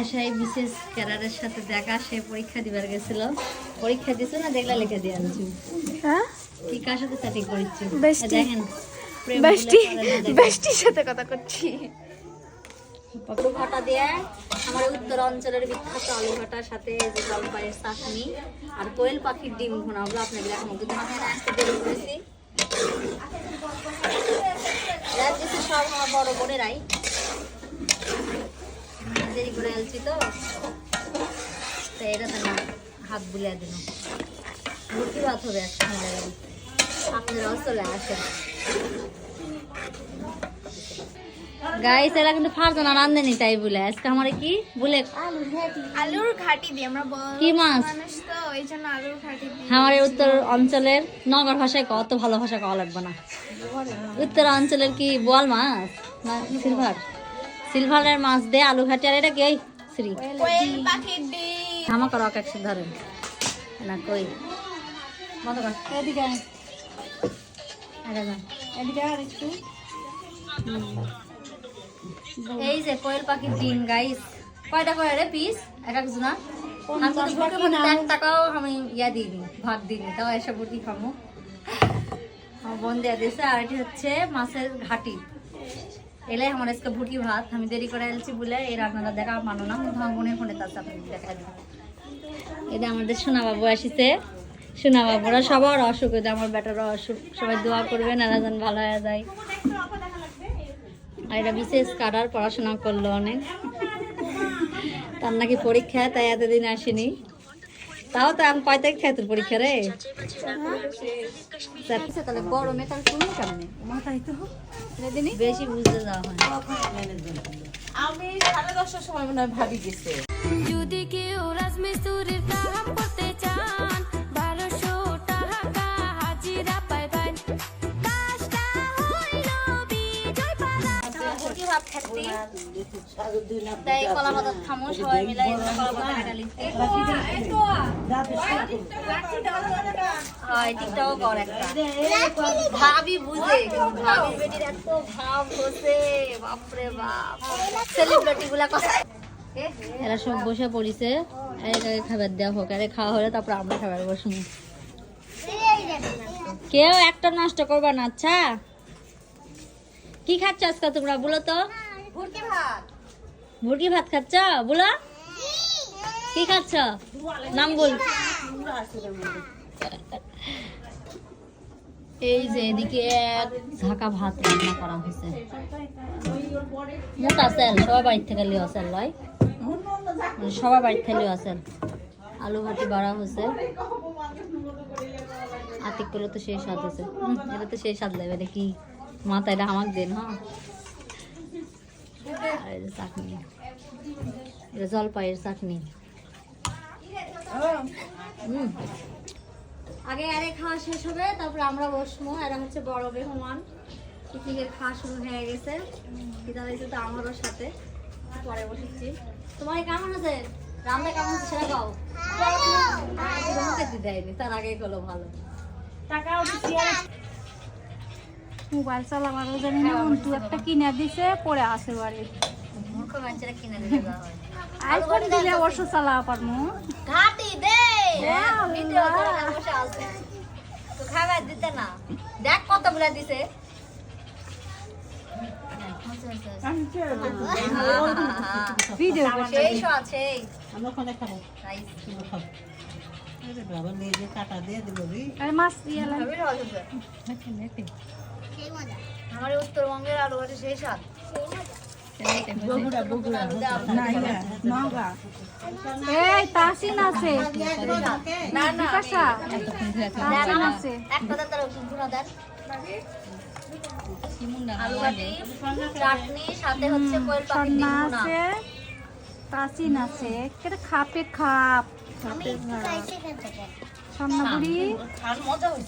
আশায় বিশেষ ক্যাডারের সাথে দেখা, সে পরীক্ষা দিবার গেছিল। পরীক্ষা দিছো না দেখলা লিখে দিয়ে আনছি। হ্যাঁ কি কার সাথে চ্যাটিং করছি বেস্টি। দেখেন, প্রেম বেস্টি বলে করে না দেখেন। বেস্টির সাথে কথা করছি। আলু ভাটা দিয়ে আমার উত্তর অঞ্চলের বিখ্যাত আলু ভাটার সাথে যে জলপাইয়ের চাটনি আর কোয়েল পাখির ডিম ভুনা, ওগুলো আপনাকে দেখাবো। কিন্তু আমি আসতে দেরি করেছি, সব আমার বড় বোনেরাই দেরি করে এলছি তো, তাই এটা তো হাত বুলিয়ে দিল। রুটি ভাত হবে একটা সময়, আপনারাও চলে আসেন। গাইস এরা কিন্তু ফারতো না রান্ধেনি, তাই বলে আজকে আমারে কি বলে আলুর ঘাটি দিয়ে আমরা কি মাছ, মানুষ তো এই জন্য আলুর ঘাটি দিয়ে। আমার উত্তর অঞ্চলের নগর ভাষায় কত ভালো ভাষা কওয়া লাগবে না। উত্তর অঞ্চলের কি বোয়াল মাছ না সিলভার, সিলভারের মাছ দিয়ে আলু ঘাটি। আর এটা কি ওই শ্রী কোয়েল পাখির ডিম। আমাকে রক একশো ধরেন না কই বন্ধ কর, এদিকে আয়। এদিকে আর একটু। এই যে কোয়েল পাখির ডিম গাইস, কয়টা করে রে পিস এক একজন? আমি যদি বুকে বুকে 1 টাকাও আমি ইয়া দিইনি, ভাগ দিইনি, তাও এসব বুটি খামো। আমার বোন দেয়া দিয়েছে। আর এটি হচ্ছে মাছের ঘাটি। এলাই আমার আজকে ভুটি ভাত। আমি দেরি করে এলছি বলে এই রান্নাটা দেখা মানো না, কিন্তু আমার বোনের ফোনে তার সাথে দেখা দিই। এটা আমাদের সোনা বাবু আসিছে। সোনা বাবুরা সবার অসুখ, এটা আমার বেটারও অসুখ। সবাই দোয়া করবেন আর যেন ভালো হয়ে যায়। আর এটা বিশেষ কাটার পড়াশোনা করলো অনেক, তার নাকি পরীক্ষা, তাই এতদিন আসেনি। তাও তো আমি 5 তারিখ খাই তোর পরীক্ষা রে। তাহলে গরমে তার শুনি কেমনে বেশি বুঝতে যাওয়া হয়। আমি 10:30টার সময় মনে হয় ভাবি গেছে। যদি কেউ রাজমিস্ত্রির কাম করতে চান 1200 টাকা হাজিরা পাইবেন। কাজটা হইল বিজয় পালা। ভর্তি ভাত খাচ্ছি, তাই কলা পাতা খামো সবাই মিলে। কলা পাতা কাটা লিখতে হয়, টিকটাও কর একটা। ভাবি বুঝে, ভাবি বেটির এত ভাব হচ্ছে, বাপরে বাপ। সেলিব্রিটি গুলা কথা, এরা সব বসে পড়িছে। একে খাবার দেওয়া হোক, আরে খাওয়া হলে তারপর আমরা খাবার বসবো। কেউ একটা নষ্ট করবা না, আচ্ছা? কি খাচ্ছ আজকে তোমরা বলো তো? মুরগি ভাত খাচ্ছ বলো? কি খাচ্ছ নাম বল। এই যে এদিকে এক ঝাঁকা ভাত রান্না করা হয়েছে। মোটা সেল সবার বাড়ির থেকে লিও সেল লয়, মানে সবার বাড়ির থেকে লিও সেল। আলু ভাটি বাড়া হয়েছে। আতিক করলে তো সেই স্বাদ হয়েছে, এটা তো সেই স্বাদ লাগবে। এটা কি মাথা, এটা আমাকে দেন। হ্যাঁ, আর এই যে চাটনি, এটা জলপাইয়ের চাটনি। আগে আরে খাওয়া শেষ হবে, তারপরে আমরা বসবো। এরা হচ্ছে বড় মেহমান, পিকনিকের খাওয়া শুরু হয়ে গেছে। পিতা হয়েছে তো আমারও সাথে, পরে বসেছি। তোমার কেমন আছে রান্না, কেমন আছে সেটা গাও। দেয়নি, তার আগে গেলো ভালো। মোবাইল চালাবারও জানি না, দু একটা কিনে দিছে পরে আসে বাড়ি। মূর্খ মানুষেরা কিনে দিতে দেওয়া হয়। আইফোন দিলে অবশ্য চালাবা পারমু। ঘাটি দে ভিডিও করে বসে আছে তো খাবার দিতে না। দেখ কত বলে দিছে। ভিডিও সেই শো আছে। আমরা ওখানে খাবো, খাবো। আরে বাবা লেজে কাটা দিয়ে দিল রে। আরে মাছ দিয়ে লাগে। আমার উত্তরবঙ্গের আলু ভাটি সেই স্বাদ। বগুড়া বগুড়া না ইয়া নওগা। এই তাসিন আছে না না বিকাশা, তাসিন আছে। একটা দেন, তার ওষুধ গুঁড়া দেন। আলু ভাটি চাটনি সাথে হচ্ছে কোয়েল পাখির ডিম সন্না ভুনা। আছে, তাসিন আছে, কেটে খাপে খাপ। সন্না বুড়ি মজা হয়েছে।